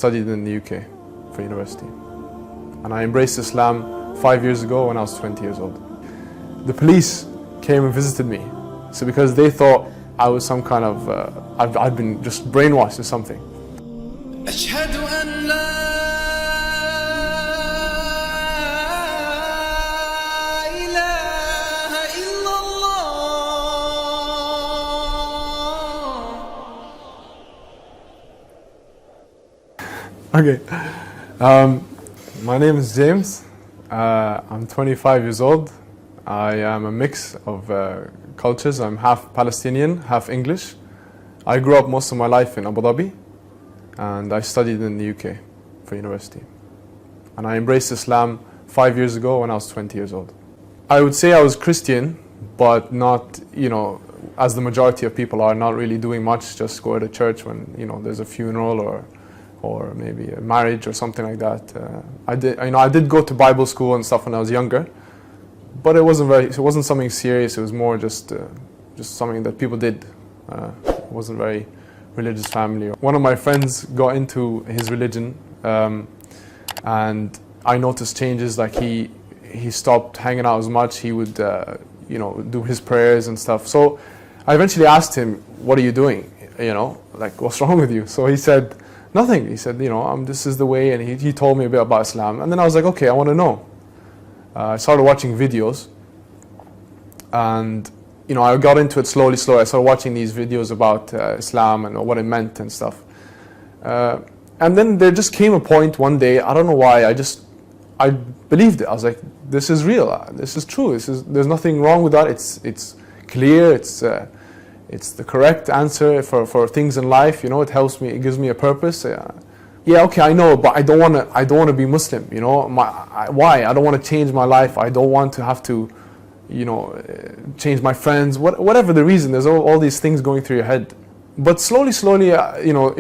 studied in the UK for university. And I embraced Islam 5 years ago when I was 20 years old. The police came and visited me. So because they thought I was some kind of, I'd been just brainwashed or something. Okay, my name is James. I'm 25 years old. I am a mix of cultures. I'm half Palestinian, half English. I grew up most of my life in Abu Dhabi, and I studied in the UK for university. And I embraced Islam 5 years ago when I was 20 years old. I would say I was Christian, but not, as the majority of people are, not really doing much, just go to church when, there's a funeral or maybe a marriage or something like that. I did go to Bible school and stuff when I was younger, but it wasn't something serious. It was more just something that people did. It wasn't very religious family. One of my friends got into his religion, and I noticed changes. Like he stopped hanging out as much. He would do his prayers and stuff. So I eventually asked him, "What are you doing? Like what's wrong with you?" So he said, "Nothing." He said, this is the way, and he told me a bit about Islam. And then I was like, okay, I want to know. I started watching videos, and I got into it slowly. I started watching these videos about Islam and what it meant and stuff. And then there just came a point one day, I don't know why, I believed it. I was like, this is real, this is true, there's nothing wrong with that, it's clear, it's the correct answer for things in life, it helps me, it gives me a purpose. Yeah, okay, I know, but I don't want to be Muslim, why? I don't want to change my life, I don't want to have to, change my friends, whatever the reason, there's all these things going through your head. But slowly,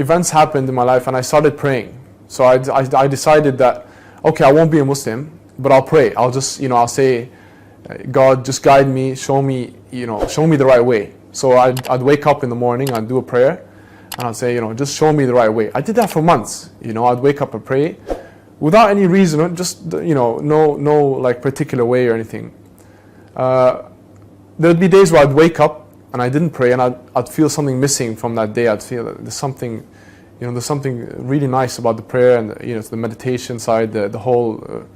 events happened in my life and I started praying. So I decided that, okay, I won't be a Muslim, but I'll pray. I'll just, I'll say, God, just guide me, show me the right way. So I'd wake up in the morning, I'd do a prayer, and I'd say, just show me the right way. I did that for months. I'd wake up and pray without any reason, just, no like particular way or anything. There'd be days where I'd wake up and I didn't pray, and I'd feel something missing from that day. I'd feel that there's something really nice about the prayer and the meditation side, the whole,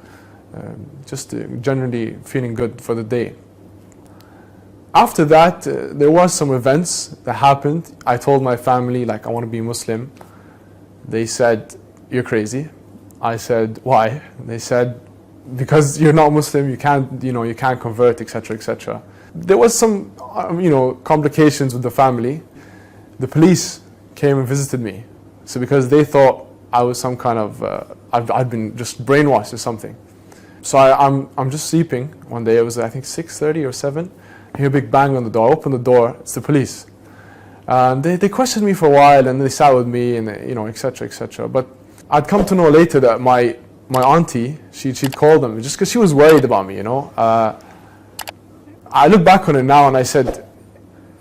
just generally feeling good for the day. After that, there was some events that happened. I told my family, like, I want to be Muslim. They said, you're crazy. I said, why? They said, because you're not Muslim, you can't convert, etc., etc. There was some, complications with the family. The police came and visited me. So because they thought I was some kind of, I'd been just brainwashed or something. So I'm just sleeping one day. It was, I think, 6:30 or 7. I hear a big bang on the door. I open the door. It's the police. They questioned me for a while, and they sat with me, and etc., etc. But I'd come to know later that my auntie, she'd called them just because she was worried about me. I look back on it now, and I said,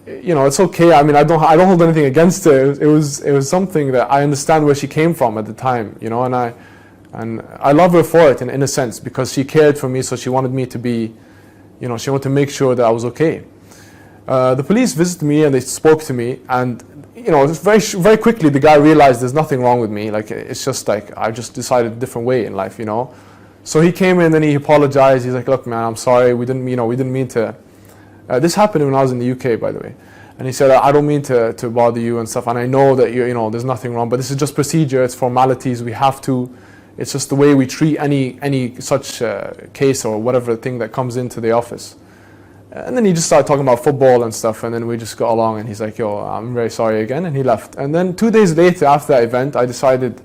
it's okay. I mean, I don't hold anything against her. It was something that I understand where she came from at the time, and I love her for it in a sense, because she cared for me, so she wanted me to be, she wanted to make sure that I was okay. The police visited me and they spoke to me, and very very quickly the guy realized there's nothing wrong with me. Like, it's just like I just decided a different way in life, So he came in and he apologized. He's like, look, man, I'm sorry. We didn't mean to. This happened when I was in the UK, by the way. And he said, I don't mean to bother you and stuff. And I know that there's nothing wrong, but this is just procedure. It's formalities. We have to. It's just the way we treat any such case or whatever thing that comes into the office. And then he just started talking about football and stuff. And then we just got along. And he's like, yo, I'm very sorry again. And he left. And then 2 days later, after that event, I decided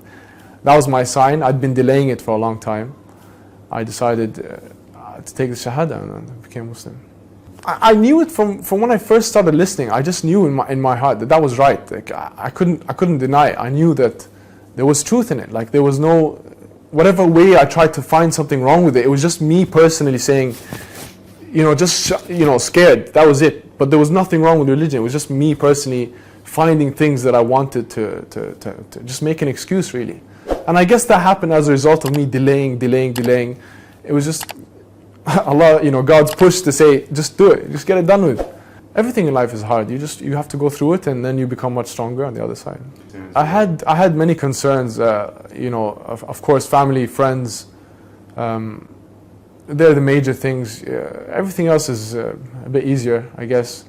that was my sign. I'd been delaying it for a long time. I decided to take the Shahada and I became Muslim. I knew it from when I first started listening. I just knew in my heart that was right. Like, I couldn't deny it. I knew that there was truth in it. Like, there was no, whatever way I tried to find something wrong with it, it was just me personally saying, scared. That was it. But there was nothing wrong with religion. It was just me personally finding things that I wanted to just make an excuse, really. And I guess that happened as a result of me delaying. It was just Allah, God's push to say, just do it, just get it done with. Everything in life is hard. You have to go through it, and then you become much stronger on the other side. I had many concerns. Of course, family, friends. They're the major things. Everything else is a bit easier, I guess.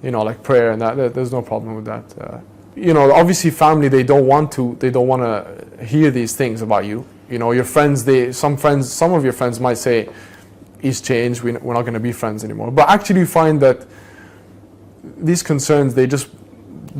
Like prayer and that. There's no problem with that. Obviously, family, they don't want to hear these things about you. Your friends, some of your friends might say, he's changed, we're not going to be friends anymore. But actually you find that these concerns, they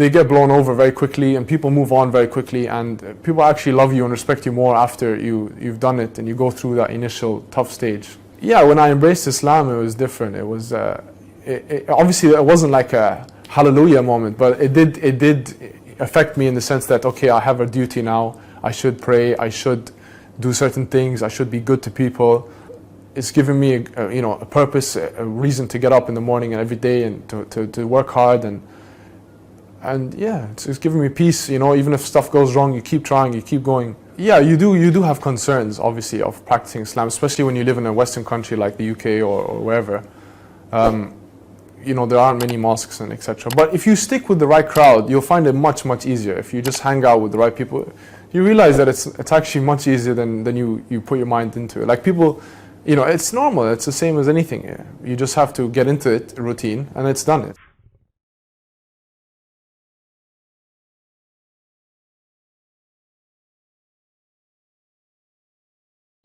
get blown over very quickly, and people move on very quickly, and people actually love you and respect you more after you've done it and you go through that initial tough stage. Yeah, when I embraced Islam, it was different. It was obviously it wasn't like a hallelujah moment, but it did affect me in the sense that, okay, I have a duty now. I should pray, I should do certain things, I should be good to people. It's given me a purpose, a reason to get up in the morning and every day and to work hard, and yeah, it's given me peace. Even if stuff goes wrong, you keep trying, you keep going. Yeah, you do have concerns, obviously, of practicing Islam, especially when you live in a Western country like the UK or wherever. There aren't many mosques and etc. But if you stick with the right crowd, you'll find it much easier. If you just hang out with the right people, you realize that it's actually much easier than you put your mind into it. Like people, it's normal. It's the same as anything. You just have to get into it, a routine, and it's done.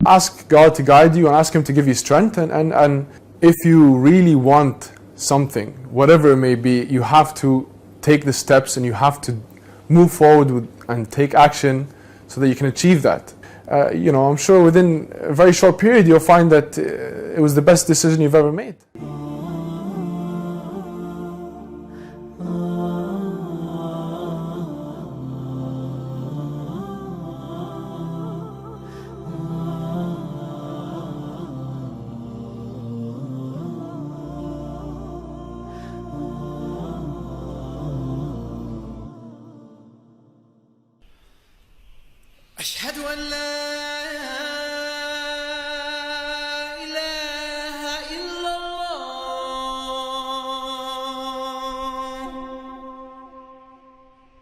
Ask God to guide you and ask Him to give you strength. And if you really want something, whatever it may be, you have to take the steps and you have to move forward and take action so that you can achieve that. I'm sure within a very short period you'll find that it was the best decision you've ever made.